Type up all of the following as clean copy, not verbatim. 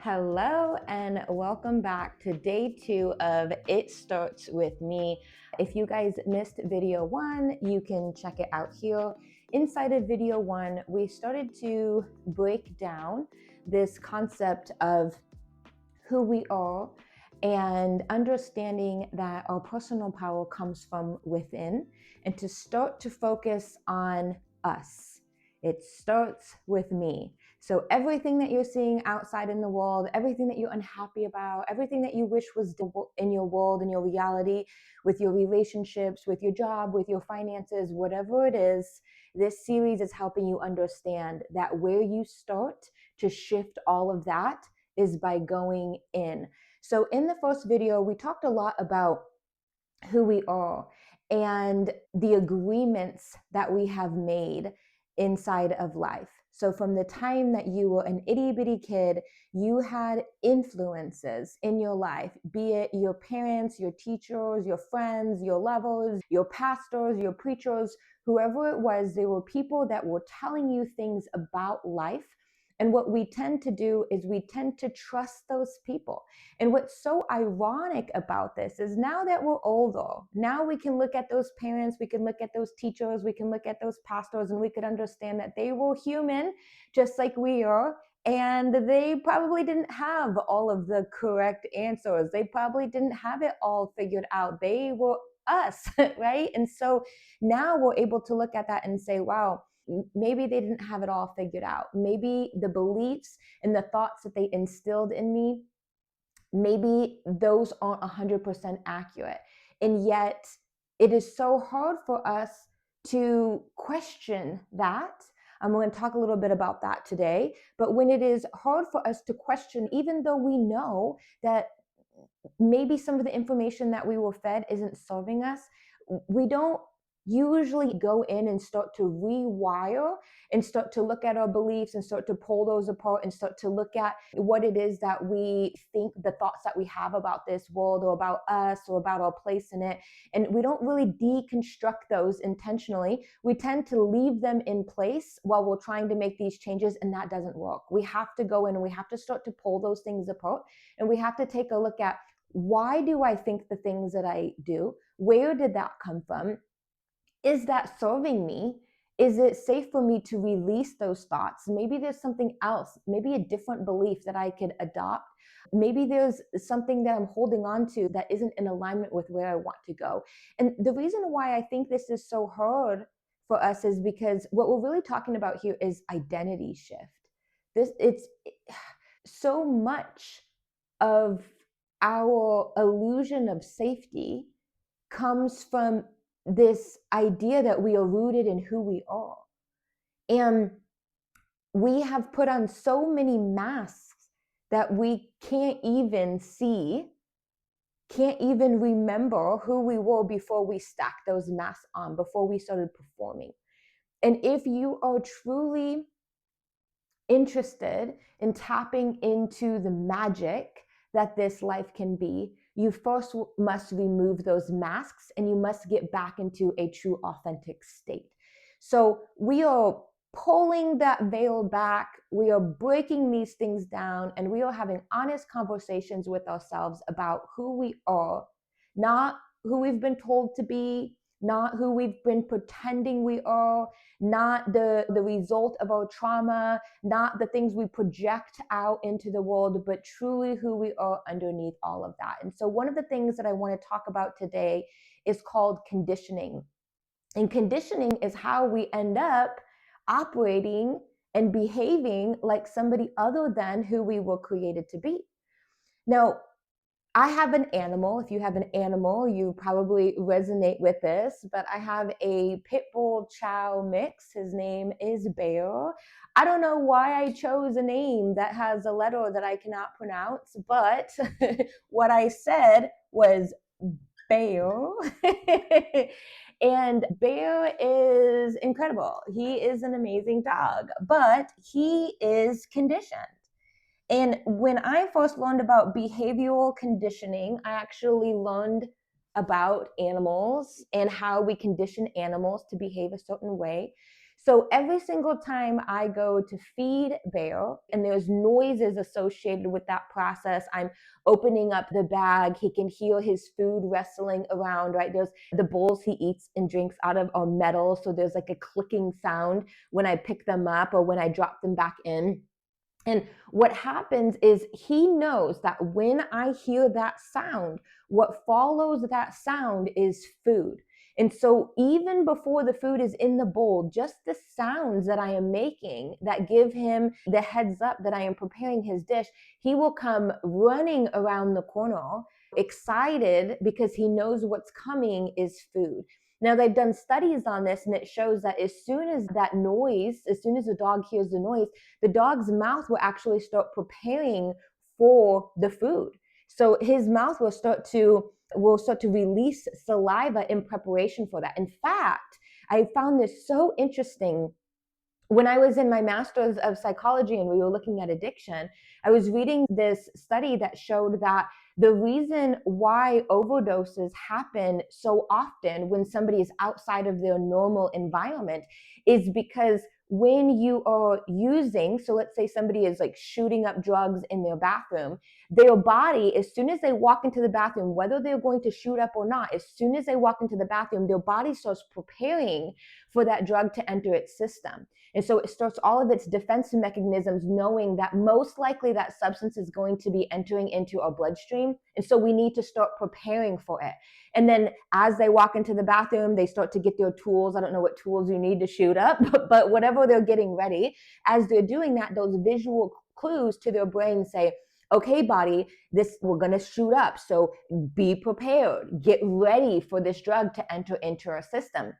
Hello and welcome back to day 2 of It Starts With Me. If you guys missed video 1, you can check it out here. Inside of video 1, we started to break down this concept of who we are and understanding that our personal power comes from within, and to start to focus on us. It starts with me. So everything that you're seeing outside in the world, everything that you're unhappy about, everything that you wish was in your world, in your reality, with your relationships, with your job, with your finances, whatever it is, this series is helping you understand that where you start to shift all of that is by going in. So in the first video, we talked a lot about who we are and the agreements that we have made inside of life. So from the time that you were an itty bitty kid, you had influences in your life, be it your parents, your teachers, your friends, your lovers, your pastors, your preachers, whoever it was. There were people that were telling you things about life. And what we tend to do is we tend to trust those people. And what's so ironic about this is now that we're older, now we can look at those parents, we can look at those teachers, we can look at those pastors, and we could understand that they were human just like we are. And they probably didn't have all of the correct answers. They probably didn't have it all figured out. They were us, right? And so now we're able to look at that and say, wow, maybe they didn't have it all figured out. Maybe the beliefs and the thoughts that they instilled in me, maybe those aren't 100% accurate. And yet it is so hard for us to question that. I'm going to talk a little bit about that today. But when it is hard for us to question, even though we know that maybe some of the information that we were fed isn't serving us, we don't usually go in and start to rewire and start to look at our beliefs and start to pull those apart and start to look at what it is that we think, the thoughts that we have about this world or about us or about our place in it. And we don't really deconstruct those intentionally. We tend to leave them in place while we're trying to make these changes, and that doesn't work. We have to go in and we have to start to pull those things apart, and we have to take a look at, why do I think the things that I do? Where did that come from? Is that serving me? Is it safe for me to release those thoughts? Maybe there's something else, maybe a different belief that I could adopt. Maybe there's something that I'm holding on to that isn't in alignment with where I want to go. And the reason why I think this is so hard for us is because what we're really talking about here is identity shift. It's so much of our illusion of safety comes from this idea that we are rooted in who we are. And we have put on so many masks that we can't even see, can't even remember who we were before we stacked those masks on, before we started performing. And if you are truly interested in tapping into the magic that this life can be, you first must remove those masks and you must get back into a true, authentic state. So we are pulling that veil back, we are breaking these things down, and we are having honest conversations with ourselves about who we are, not who we've been told to be, not who we've been pretending we are, not the result of our trauma, not the things we project out into the world, but truly who we are underneath all of that. And so one of the things that I want to talk about today is called conditioning. And conditioning is how we end up operating and behaving like somebody other than who we were created to be. Now, I have an animal. If you have an animal, you probably resonate with this, but I have a pit bull chow mix. His name is Bear. I don't know why I chose a name that has a letter that I cannot pronounce, but what I said was Bear. And Bear is incredible. He is an amazing dog, but he is conditioned. And when I first learned about behavioral conditioning, I actually learned about animals and how we condition animals to behave a certain way. So every single time I go to feed Bear and there's noises associated with that process, I'm opening up the bag. He can hear his food wrestling around, right? There's the bowls he eats and drinks out of are metal. So there's like a clicking sound when I pick them up or when I drop them back in. And what happens is he knows that when I hear that sound, what follows that sound is food. And so, even before the food is in the bowl, just the sounds that I am making that give him the heads up that I am preparing his dish, he will come running around the corner, excited because he knows what's coming is food. Now, they've done studies on this, and it shows that as soon as that noise, as soon as the dog hears the noise, the dog's mouth will actually start preparing for the food. So his mouth will start to release saliva in preparation for that. In fact, I found this so interesting. When I was in my master's of psychology and we were looking at addiction, I was reading this study that showed that the reason why overdoses happen so often when somebody is outside of their normal environment is because when you are using, so let's say somebody is like shooting up drugs in their bathroom, their body, as soon as they walk into the bathroom, whether they're going to shoot up or not, as soon as they walk into the bathroom, their body starts preparing for that drug to enter its system. And so it starts all of its defense mechanisms knowing that most likely that substance is going to be entering into our bloodstream. And so we need to start preparing for it. And then as they walk into the bathroom, they start to get their tools. I don't know what tools you need to shoot up, but whatever they're getting ready, as they're doing that, those visual clues to their brain say, okay, body, we're going to shoot up. So be prepared. Get ready for this drug to enter into our system.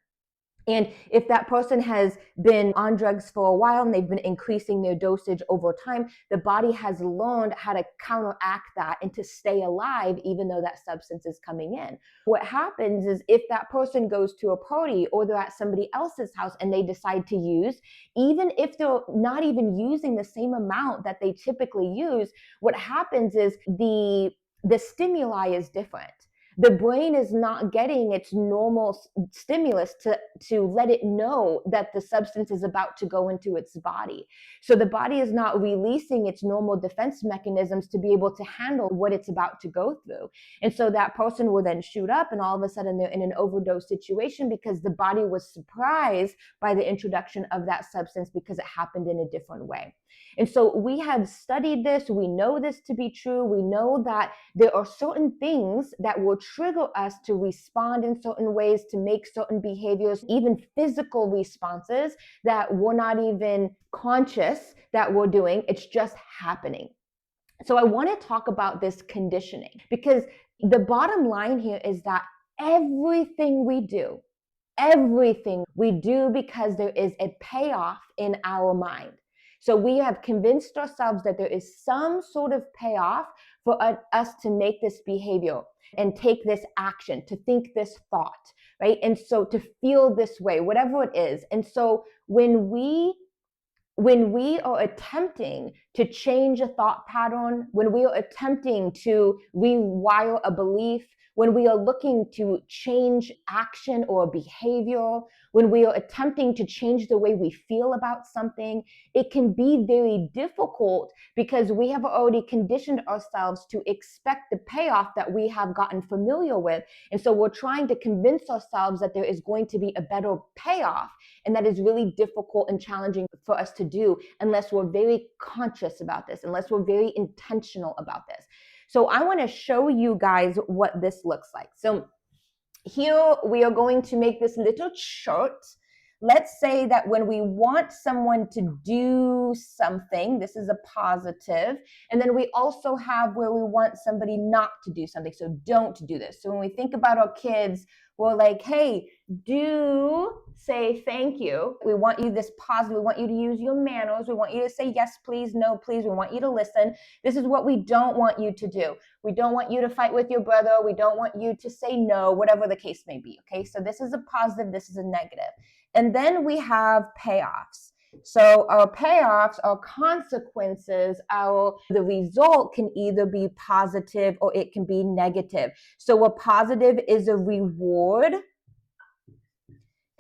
And if that person has been on drugs for a while and they've been increasing their dosage over time, the body has learned how to counteract that and to stay alive even though that substance is coming in. What happens is if that person goes to a party or they're at somebody else's house and they decide to use, even if they're not even using the same amount that they typically use, what happens is the stimuli is different. The brain is not getting its normal stimulus to let it know that the substance is about to go into its body. So the body is not releasing its normal defense mechanisms to be able to handle what it's about to go through. And so that person will then shoot up and all of a sudden they're in an overdose situation because the body was surprised by the introduction of that substance because it happened in a different way. And so we have studied this. We know this to be true. We know that there are certain things that will trigger us to respond in certain ways, to make certain behaviors, even physical responses that we're not even conscious that we're doing. It's just happening. So I want to talk about this conditioning because the bottom line here is that everything we do because there is a payoff in our mind. So we have convinced ourselves that there is some sort of payoff for us to make this behavior and take this action, to think this thought, right? And so to feel this way, whatever it is. And so when we are attempting to change a thought pattern, when we are attempting to rewire a belief, when we are looking to change action or behavior, when we are attempting to change the way we feel about something, it can be very difficult because we have already conditioned ourselves to expect the payoff that we have gotten familiar with. And so we're trying to convince ourselves that there is going to be a better payoff. And that is really difficult and challenging for us to do unless we're very conscious about this, unless we're very intentional about this. So I want to show you guys what this looks like. So here we are going to make this little chart. Let's say that when we want someone to do something, this is a positive. And then we also have where we want somebody not to do something. So don't do this. So when we think about our kids, we're like, hey, do say thank you. We want you this positive. We want you to use your manners. We want you to say yes, please, no, please. We want you to listen. This is what we don't want you to do. We don't want you to fight with your brother. We don't want you to say no, whatever the case may be. Okay, so this is a positive. This is a negative. And then we have payoffs. So our payoffs, our consequences, the result can either be positive or it can be negative. So a positive is a reward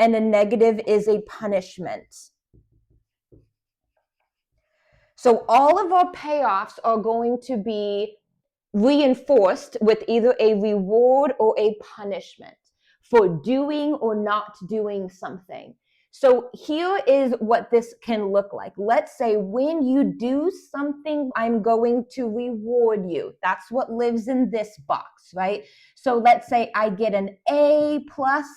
and a negative is a punishment. So all of our payoffs are going to be reinforced with either a reward or a punishment for doing or not doing something. So here is what this can look like. Let's say when you do something, I'm going to reward you. That's what lives in this box, right? So let's say I get an A plus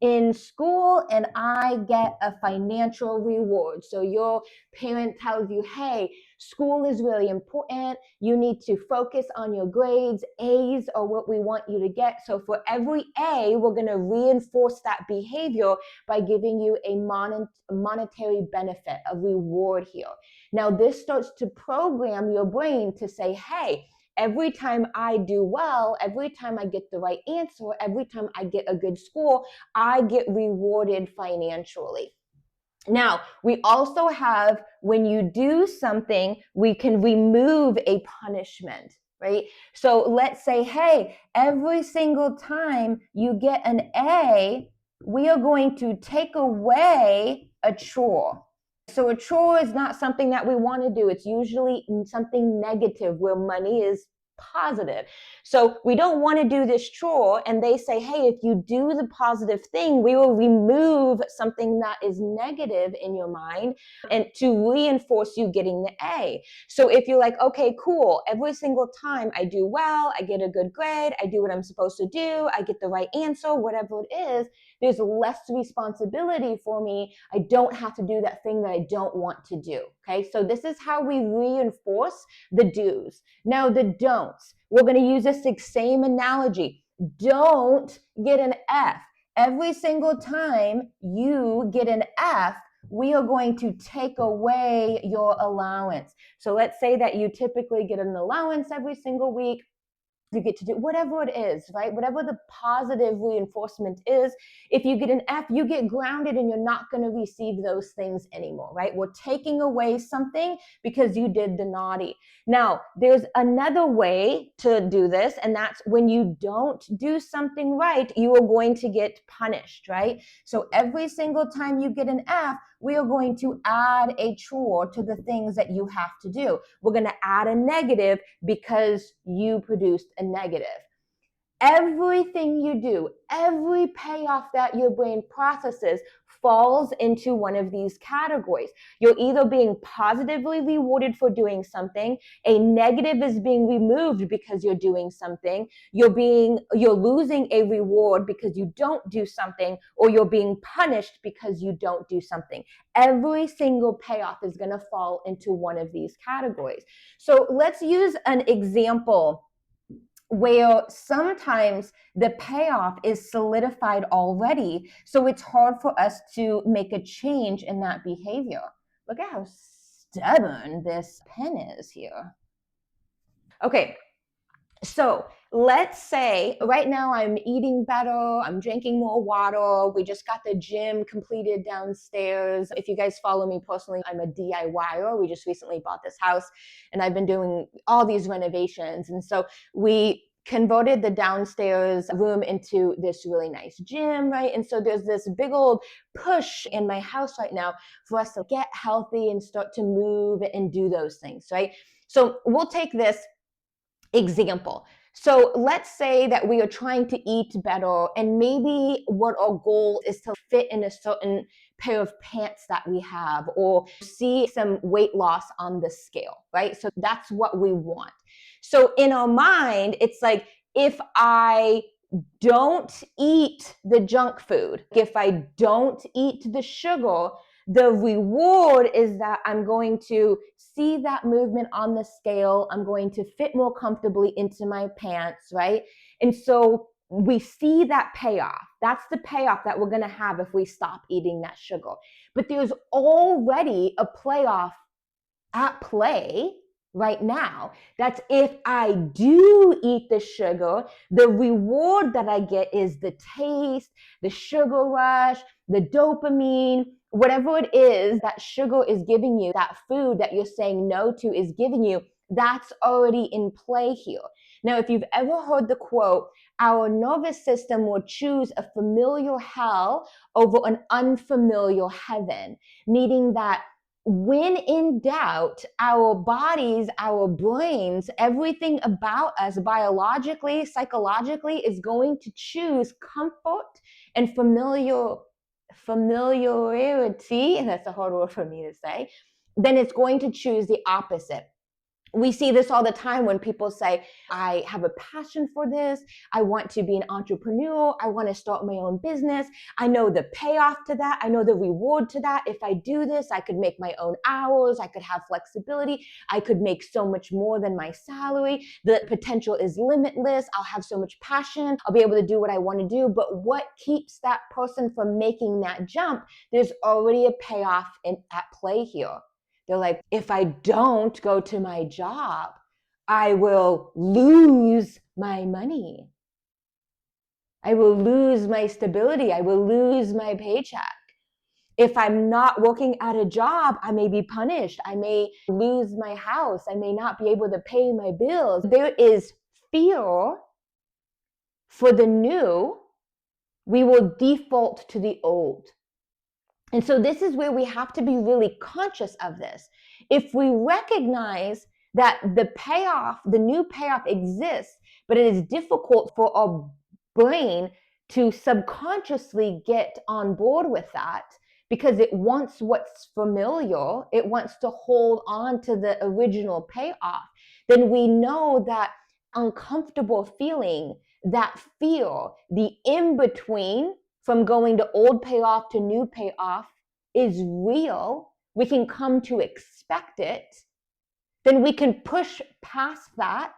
in school and I get a financial reward. So your parent tells you, hey, school is really important. You need to focus on your grades. A's are what we want you to get. So for every A, we're going to reinforce that behavior by giving you a monetary benefit, a reward here. Now, this starts to program your brain to say, hey, every time I do well, every time I get the right answer, every time I get a good score, I get rewarded financially. Now, we also have, when you do something, we can remove a punishment, right? So let's say, hey, every single time you get an A, we are going to take away a chore. So a chore is not something that we want to do. It's usually something negative where money is positive. So we don't want to do this chore, and they say, hey, if you do the positive thing, we will remove something that is negative in your mind and to reinforce you getting the A. So if you're like, okay, cool, every single time I do well, I get a good grade, I do what I'm supposed to do, I get the right answer, whatever it is, there's less responsibility for me. I don't have to do that thing that I don't want to do. Okay, so this is how we reinforce the do's. Now the don'ts, we're going to use this same analogy. Don't get an F. Every single time you get an F, we are going to take away your allowance. So let's say that you typically get an allowance every single week. You get to do whatever it is, right? Whatever the positive reinforcement is. If you get an F, you get grounded and you're not going to receive those things anymore, right? We're taking away something because you did the naughty. Now, there's another way to do this, and that's when you don't do something right, you are going to get punished, right? So every single time you get an F, we are going to add a chore to the things that you have to do. We're going to add a negative because you produced a negative. Everything you do, every payoff that your brain processes falls into one of these categories. You're either being positively rewarded for doing something, a negative is being removed because you're doing something, you're losing a reward because you don't do something, or you're being punished because you don't do something. Every single payoff is going to fall into one of these categories. So let's use an example where sometimes the payoff is solidified already, so it's hard for us to make a change in that behavior. Look at how stubborn this pen is here. Okay, so let's say right now I'm eating better, I'm drinking more water, we just got the gym completed downstairs. If you guys follow me personally, I'm a DIYer. We just recently bought this house and I've been doing all these renovations. And so we converted the downstairs room into this really nice gym, right? And so there's this big old push in my house right now for us to get healthy and start to move and do those things, right? So we'll take this example. So let's say that we are trying to eat better, and maybe what our goal is to fit in a certain pair of pants that we have, or see some weight loss on the scale, right? So that's what we want. So in our mind, it's like, if I don't eat the junk food, if I don't eat the sugar, the reward is that I'm going to see that movement on the scale. I'm going to fit more comfortably into my pants, right? And so we see that payoff. That's the payoff that we're going to have if we stop eating that sugar. But there's already a payoff at play right now. That's if I do eat the sugar, the reward that I get is the taste, the sugar rush, the dopamine, whatever it is that sugar is giving you, that food that you're saying no to is giving you, that's already in play here. Now, if you've ever heard the quote, our nervous system will choose a familiar hell over an unfamiliar heaven, meaning that when in doubt, our bodies, our brains, everything about us biologically, psychologically is going to choose comfort and familiarity, and that's a hard word for me to say, then it's going to choose the opposite. We see this all the time when people say, I have a passion for this. I want to be an entrepreneur. I want to start my own business. I know the payoff to that. I know the reward to that. If I do this, I could make my own hours. I could have flexibility. I could make so much more than my salary. The potential is limitless. I'll have so much passion. I'll be able to do what I want to do. But what keeps that person from making that jump? There's already a payoff at play here. They're like, if I don't go to my job, I will lose my money. I will lose my stability. I will lose my paycheck. If I'm not working at a job, I may be punished. I may lose my house. I may not be able to pay my bills. There is fear for the new. We will default to the old. And so this is where we have to be really conscious of this. If we recognize that the payoff, the new payoff exists, but it is difficult for our brain to subconsciously get on board with that because it wants what's familiar, it wants to hold on to the original payoff, then we know that uncomfortable feeling, that fear, the in-between from going to old payoff to new payoff is real. We can come to expect it. Then we can push past that,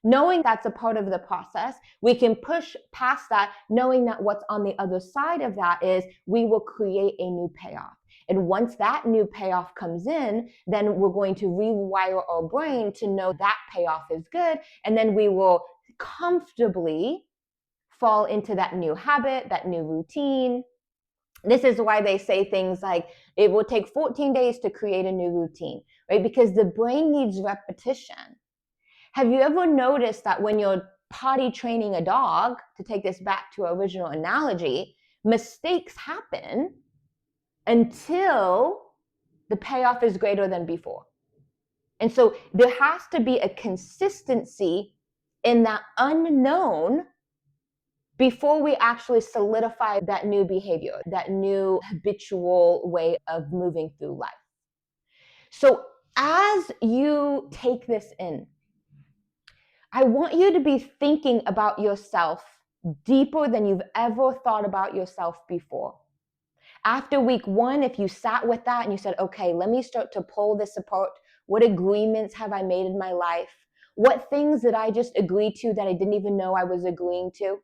knowing that's a part of the process. We can push past that, knowing that what's on the other side of that is we will create a new payoff. And once that new payoff comes in, then we're going to rewire our brain to know that payoff is good. And then we will comfortably fall into that new habit, that new routine. This is why they say things like it will take 14 days to create a new routine, right? Because the brain needs repetition. Have you ever noticed that when you're potty training a dog, to take this back to our original analogy, mistakes happen until the payoff is greater than before? And so there has to be a consistency in that unknown before we actually solidify that new behavior, that new habitual way of moving through life. So as you take this in, I want you to be thinking about yourself deeper than you've ever thought about yourself before. After week 1, if you sat with that and you said, okay, let me start to pull this apart. What agreements have I made in my life? What things did I just agree to that I didn't even know I was agreeing to?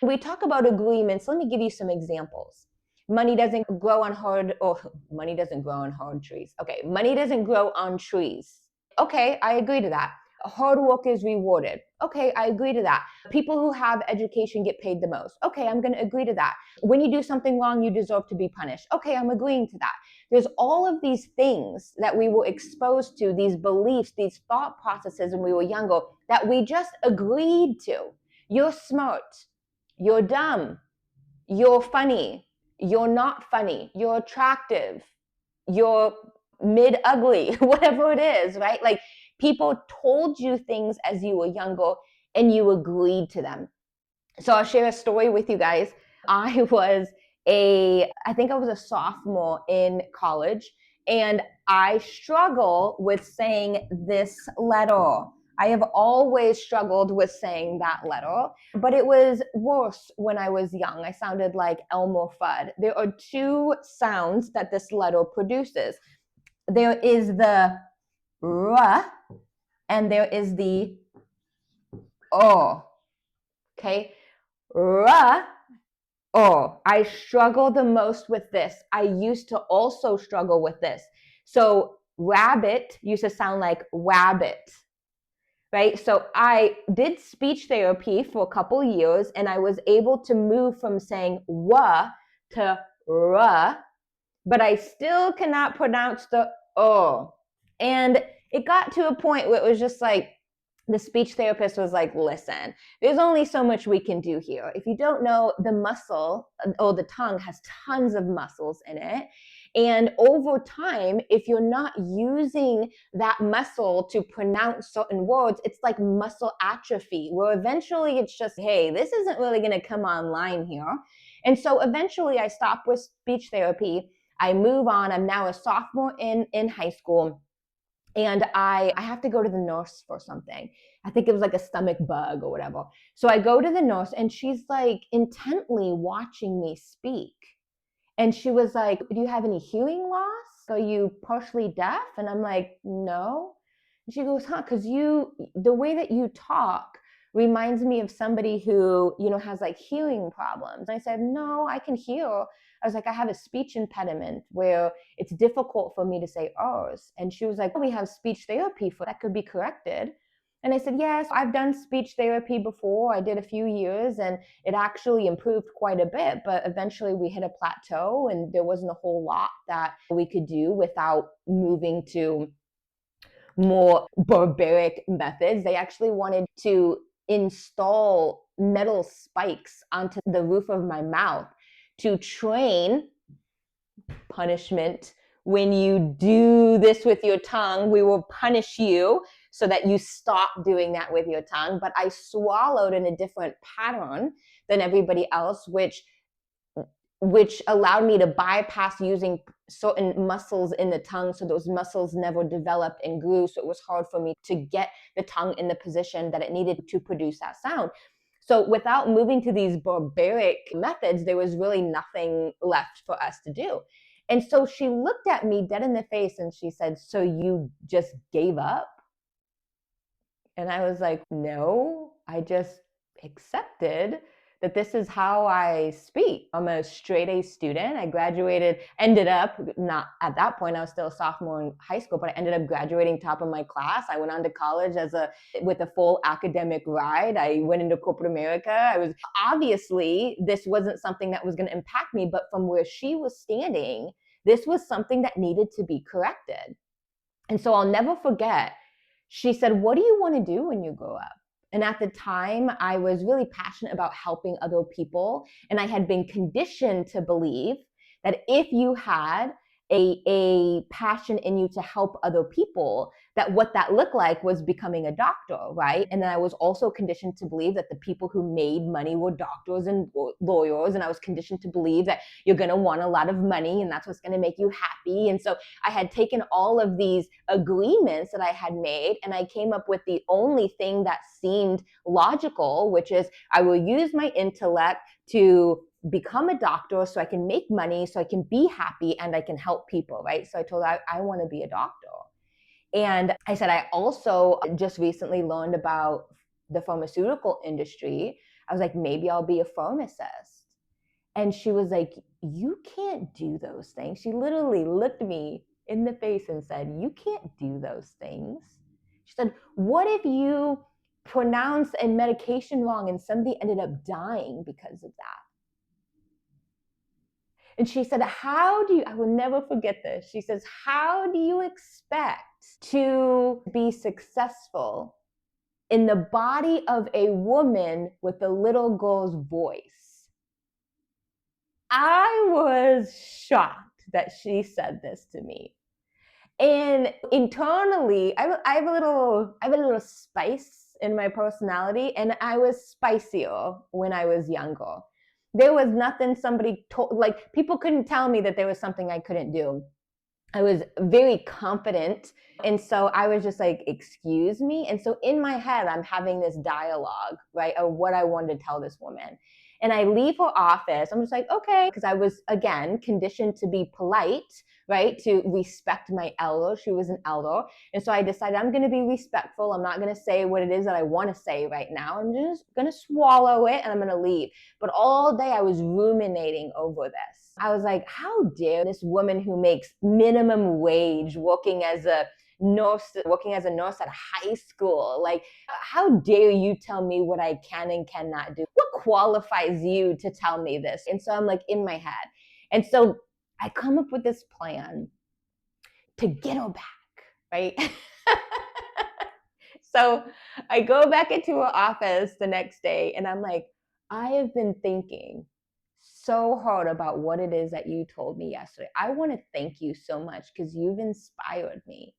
We talk about agreements. Let me give you some examples. Money doesn't grow on hard trees. Okay, money doesn't grow on trees. Okay, I agree to that. Hard work is rewarded. Okay, I agree to that. People who have education get paid the most. Okay, I'm going to agree to that. When you do something wrong, you deserve to be punished. Okay, I'm agreeing to that. There's all of these things that we were exposed to, these beliefs, these thought processes when we were younger that we just agreed to. You're smart. You're dumb. You're funny. You're not funny. You're attractive. You're mid-ugly, whatever it is, right? Like people told you things as you were younger and you agreed to them. So I'll share a story with you guys. I think I was a sophomore in college and I struggle with saying this letter. I have always struggled with saying that letter, but it was worse when I was young. I sounded like Elmer Fudd. There are 2 sounds that this letter produces. There is the R and there is the O. Okay? R, O. I struggle the most with this. I used to also struggle with this. So rabbit used to sound like wabbit. Right? So I did speech therapy for a couple years and I was able to move from saying wa to ra, but I still cannot pronounce the o. And it got to a point where it was just like, the speech therapist was like, listen, there's only so much we can do here. If you don't know, the muscle or the tongue has tons of muscles in it. And over time, if you're not using that muscle to pronounce certain words, it's like muscle atrophy, where eventually it's just, hey, this isn't really going to come online here. And so eventually I stopped with speech therapy. I move on. I'm now a sophomore in high school. And I have to go to the nurse for something. I think it was like a stomach bug or whatever. So I go to the nurse and she's like intently watching me speak. And she was like, do you have any hearing loss? Are you partially deaf? And I'm like, no. And she goes, huh, because the way that you talk reminds me of somebody who, has like hearing problems. And I said, no, I can hear. I was like, I have a speech impediment where it's difficult for me to say R's. And she was like, we have speech therapy for that could be corrected. And I said, yes, I've done speech therapy before. I did a few years and it actually improved quite a bit. But eventually we hit a plateau and there wasn't a whole lot that we could do without moving to more barbaric methods. They actually wanted to install metal spikes onto the roof of my mouth to train punishment. When you do this with your tongue, we will punish you so that you stop doing that with your tongue. But I swallowed in a different pattern than everybody else, which allowed me to bypass using certain muscles in the tongue. So those muscles never developed and grew. So it was hard for me to get the tongue in the position that it needed to produce that sound. So without moving to these barbaric methods, there was really nothing left for us to do. And so she looked at me dead in the face and she said, so you just gave up? And I was like, no, I just accepted that this is how I speak. I'm a straight A student. I graduated, ended up, not at that point, I was still a sophomore in high school, but I ended up graduating top of my class. I went on to college with a full academic ride. I went into corporate America. Obviously, this wasn't something that was going to impact me, but from where she was standing, this was something that needed to be corrected. And so I'll never forget, she said, what do you want to do when you grow up? And at the time, I was really passionate about helping other people. And I had been conditioned to believe that if you had a passion in you to help other people, that what that looked like was becoming a doctor, right? And then I was also conditioned to believe that the people who made money were doctors and lawyers. And I was conditioned to believe that you're going to want a lot of money and that's what's going to make you happy. And so I had taken all of these agreements that I had made and I came up with the only thing that seemed logical, which is I will use my intellect to become a doctor so I can make money, so I can be happy and I can help people, right? So I told her I want to be a doctor. And I said, I also just recently learned about the pharmaceutical industry. I was like, maybe I'll be a pharmacist. And she was like, you can't do those things. She literally looked me in the face and said, you can't do those things. She said, what if you pronounced a medication wrong and somebody ended up dying because of that? And she said, I will never forget this. She says, how do you expect to be successful in the body of a woman with a little girl's voice? I was shocked that she said this to me. And internally, I have a little spice in my personality, and I was spicier when I was younger. There was nothing somebody told, like people couldn't tell me that there was something I couldn't do. I was very confident. And so I was just like, excuse me. And so in my head, I'm having this dialogue, right, of what I wanted to tell this woman. And I leave her office. I'm just like, okay, because I was, again, conditioned to be polite, right, to respect my elder. She was an elder. And so I decided I'm going to be respectful. I'm not going to say what it is that I want to say right now. I'm just going to swallow it and I'm going to leave. But all day I was ruminating over this. I was like, how dare this woman who makes minimum wage working as a nurse at high school, like, how dare you tell me what I can and cannot do? What qualifies you to tell me this? And so I'm like in my head. And so I come up with this plan to get her back, right? So I go back into her office the next day and I'm like, I have been thinking so hard about what it is that you told me yesterday. I want to thank you so much because you've inspired me.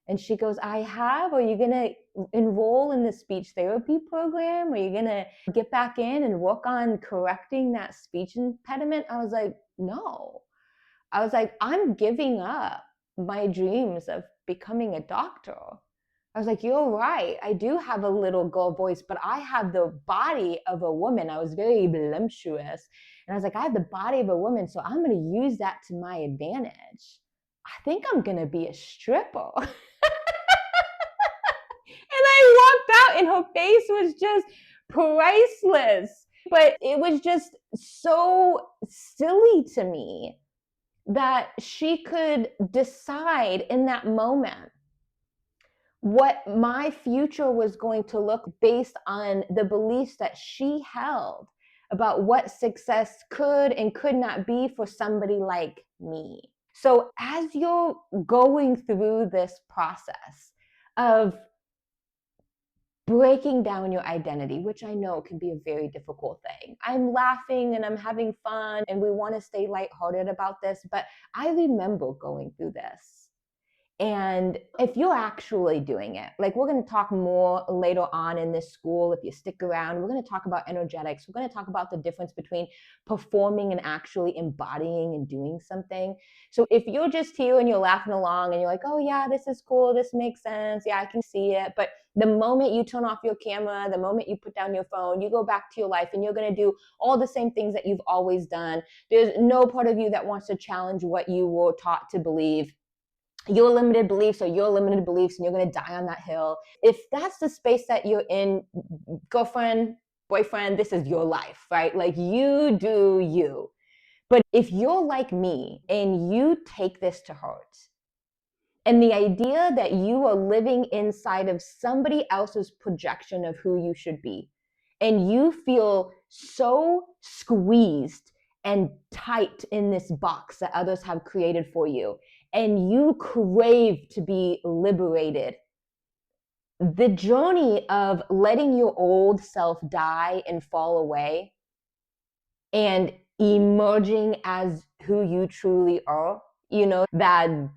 And she goes, I have. Are you going to enroll in the speech therapy program? Are you going to get back in and work on correcting that speech impediment? I was like, no. I was like, I'm giving up my dreams of becoming a doctor. I was like, you're right. I do have a little girl voice, but I have the body of a woman. I was very voluptuous. And I was like, I have the body of a woman, so I'm going to use that to my advantage. I think I'm going to be a stripper. And I walked out, and her face was just priceless. But it was just so silly to me that she could decide in that moment what my future was going to look based on the beliefs that she held about what success could and could not be for somebody like me. So, as you're going through this process of breaking down your identity, which I know can be a very difficult thing. I'm laughing and I'm having fun, and we want to stay lighthearted about this, but I remember going through this. And if you're actually doing it, like we're going to talk more later on in this school, if you stick around, we're going to talk about energetics. We're going to talk about the difference between performing and actually embodying and doing something. So if you're just here and you're laughing along and you're like, oh yeah, this is cool, this makes sense, yeah, I can see it. But the moment you turn off your camera, the moment you put down your phone, you go back to your life and you're going to do all the same things that you've always done. There's no part of you that wants to challenge what you were taught to believe, your limited beliefs or your limited beliefs, and you're going to die on that hill. If that's the space that you're in, girlfriend, boyfriend, this is your life, right? Like you do you. But if you're like me and you take this to heart, and the idea that you are living inside of somebody else's projection of who you should be, and you feel so squeezed and tight in this box that others have created for you, and you crave to be liberated, the journey of letting your old self die and fall away and emerging as who you truly are, that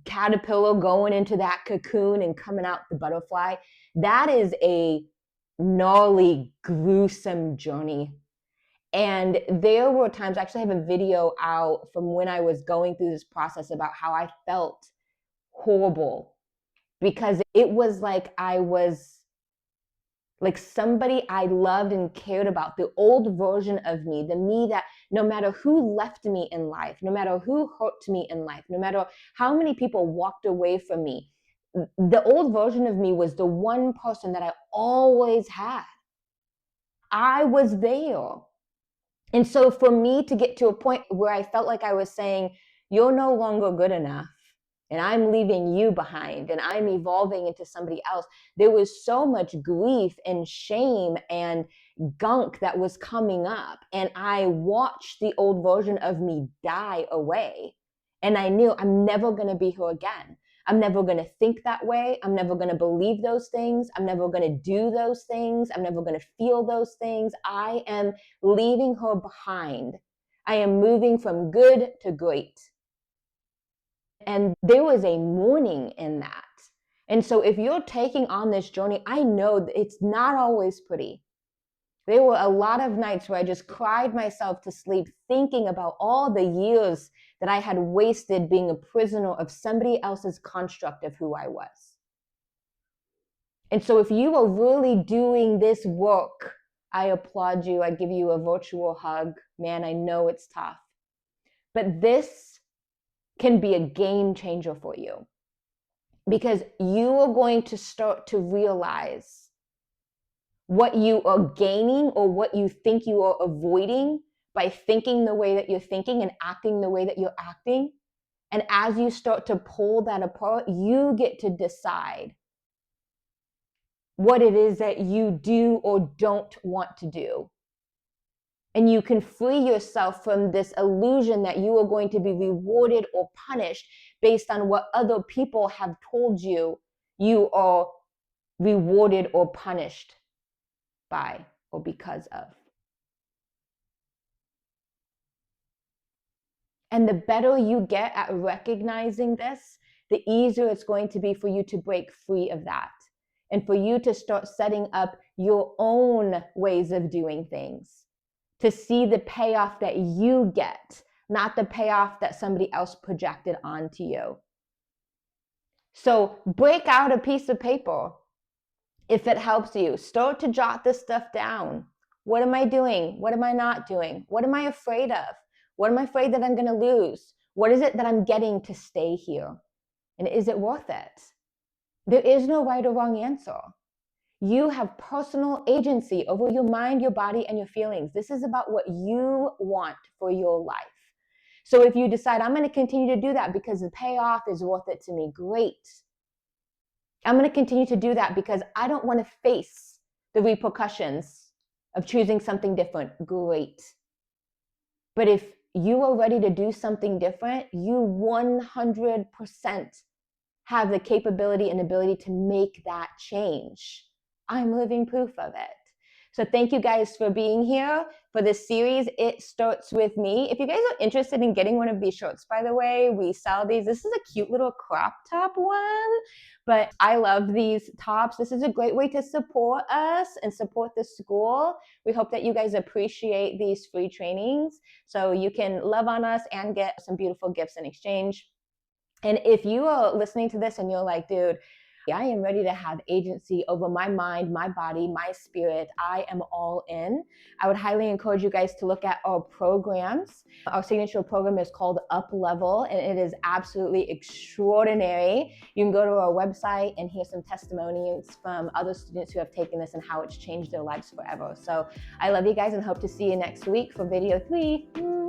caterpillar going into that cocoon and coming out the butterfly, that is a gnarly, gruesome journey. And there were times, I actually have a video out from when I was going through this process about how I felt horrible because it was like I was like somebody I loved and cared about, the old version of me, the me that no matter who left me in life, no matter who hurt me in life, no matter how many people walked away from me, the old version of me was the one person that I always had. I was there. And so for me to get to a point where I felt like I was saying, you're no longer good enough, and I'm leaving you behind, and I'm evolving into somebody else, there was so much grief and shame and gunk that was coming up. And I watched the old version of me die away. And I knew I'm never going to be her again. I'm never going to think that way. I'm never going to believe those things. I'm never going to do those things. I'm never going to feel those things. I am leaving her behind. I am moving from good to great. And there was a mourning in that. And so if you're taking on this journey, I know it's not always pretty. There were a lot of nights where I just cried myself to sleep thinking about all the years that I had wasted being a prisoner of somebody else's construct of who I was. And so if you are really doing this work, I applaud you. I give you a virtual hug. Man, I know it's tough. But this can be a game changer for you because you are going to start to realize what you are gaining or what you think you are avoiding by thinking the way that you're thinking and acting the way that you're acting. And as you start to pull that apart, you get to decide what it is that you do or don't want to do. And you can free yourself from this illusion that you are going to be rewarded or punished based on what other people have told you you are rewarded or punished by or because of. And the better you get at recognizing this, the easier it's going to be for you to break free of that and for you to start setting up your own ways of doing things, to see the payoff that you get, not the payoff that somebody else projected onto you. So break out a piece of paper if it helps you. Start to jot this stuff down. What am I doing? What am I not doing? What am I afraid of? What am I afraid that I'm going to lose? What is it that I'm getting to stay here? And is it worth it? There is no right or wrong answer. You have personal agency over your mind, your body, and your feelings. This is about what you want for your life. So if you decide, I'm going to continue to do that because the payoff is worth it to me, great. I'm going to continue to do that because I don't want to face the repercussions of choosing something different, great. But if you are ready to do something different, you 100% have the capability and ability to make that change. I'm living proof of it. So thank you guys for being here for this series. It starts with me. If you guys are interested in getting one of these shirts, by the way, we sell these. This is a cute little crop top one, but I love these tops. This is a great way to support us and support the school. We hope that you guys appreciate these free trainings so you can love on us and get some beautiful gifts in exchange. And if you are listening to this and you're like, dude, I am ready to have agency over my mind, my body, my spirit. I am all in. I would highly encourage you guys to look at our programs. Our signature program is called Up Level, and it is absolutely extraordinary. You can go to our website and hear some testimonies from other students who have taken this and how it's changed their lives forever. So I love you guys and hope to see you next week for video 3.